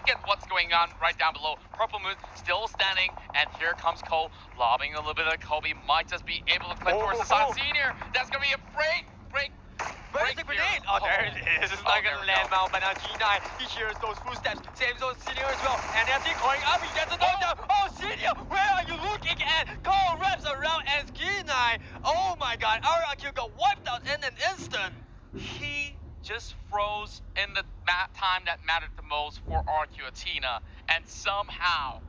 at what's going on right down below. Purple Moon still standing, and here comes Cole, lobbing a little bit of Kobe. Might just be able to clip towards the side. Senior, that's gonna be a break. Where's the grenade? Oh, there it is. It's not gonna land well, but now G9, he hears those footsteps. Same zone Senior as well. And FT going up, he gets a knockdown. Oh, Senior, where are you looking at? Cole wraps around as G9. Oh my god, RRQ got wiped out in an instant. He just froze in the time that mattered the most for RQ Athena, and somehow,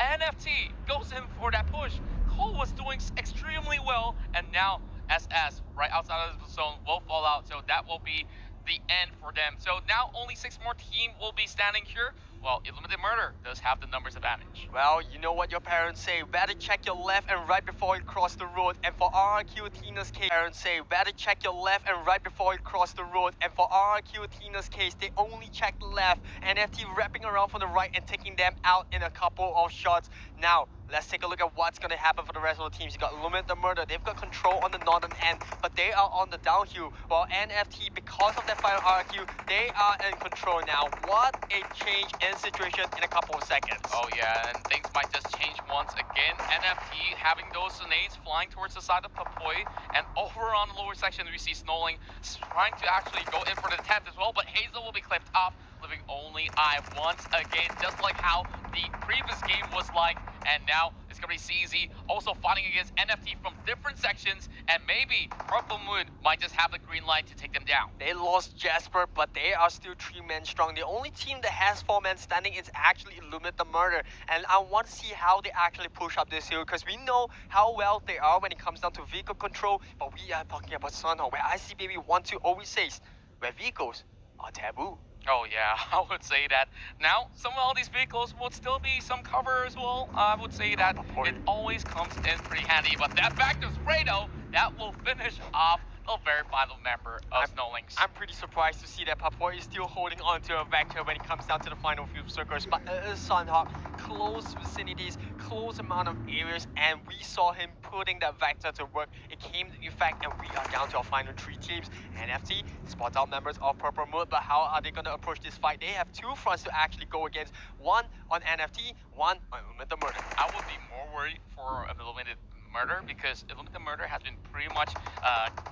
NFT goes in for that push. Cole was doing extremely well, and now SS right outside of the zone will fall out, so that will be the end for them. So now only 6 more teams will be standing here. Well, Illuminated Murder does have the numbers advantage. Well, you know what your parents say, better check your left and right before you cross the road. And for RRQ Athena's case, parents say, better check your left and right before you cross the road. And for RRQ Athena's case, they only check the left. And FT wrapping around from the right and taking them out in a couple of shots. Now, let's take a look at what's going to happen for the rest of the teams. You got Illuminated Murder, they've got control on the northern end, but they are on the downhill. While NFT, because of that final RRQ, they are in control now. What a change in situation in a couple of seconds. Oh yeah, and things might just change once again. NFT having those grenades flying towards the side of Papoy, and over on the lower section we see Snowling trying to actually go in for the attempt as well, but Hazel will be clipped off, living only I once again, just like how the previous game was like. And now it's gonna be CZ also fighting against NFT from different sections, and maybe Purple Moon might just have the green light to take them down. They lost Jasper, but they are still 3 men strong. The only team that has 4 men standing is actually Illuminated Murder, and I want to see how they actually push up this hill, because we know how well they are when it comes down to vehicle control, but we are talking about Sunhawk, where ICBaby12 always says, where vehicles are taboo. Oh yeah, I would say that. Now, some of all these vehicles would still be some cover as well. I would say that it always comes in pretty handy, but that Vector spray though, that will finish off the very final member of Snowlings. I'm pretty surprised to see that Papoy is still holding on to a Vector when it comes down to the final few circles, but Sunhawk, close vicinities, close amount of areas, and we saw him putting that Vector to work. It came to effect, and we are down to our final 3 teams. NFT spots out members of Purple Moon, but how are they going to approach this fight? They have 2 fronts to actually go against. One on NFT, one on Illuminated Murder. I would be more worried for Illuminated Murder, because Illuminated Murder has been pretty much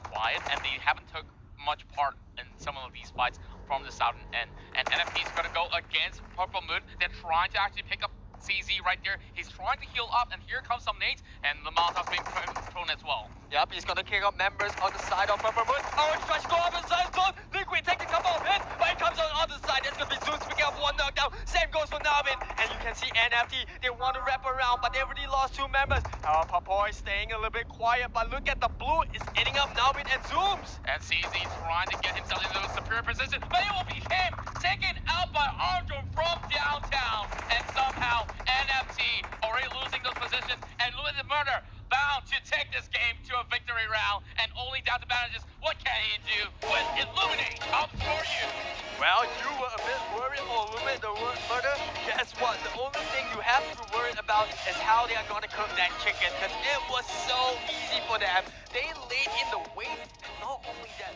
quiet, and they haven't took much part in some of these fights from the southern end. And NFT is going to go against Purple Moon. They're trying to actually pick up CZ right there. He's trying to heal up, and here comes some nades, and the Molotov's being thrown as well. Yep, he's gonna kick up members on the side of Purple Moon. Oh, he's trying to go up inside zone. Liquid take a couple of hits, but he comes on the other side. It's gonna be Zeus picking up 1 knockdown. Same goes for Navin, and you can see NFT. They want to wrap around, but they already lost 2 members. Papoy staying a little bit quiet, but look at the blue. It's eating up Navin and Zooms. And CZ trying to get himself into a superior position, but it will be him taken out by Arjo from downtown, and somehow NFT already losing those positions, and Illuminated Murder bound to take this game to a victory round, and only down to bandages. What can he do when Illuminate comes for you? Well, you were a bit worried for Illuminated Murder. Guess what? The only thing you have to be worried about is how they are going to cook that chicken, because it was so easy for them. They laid in the weight, and not only that,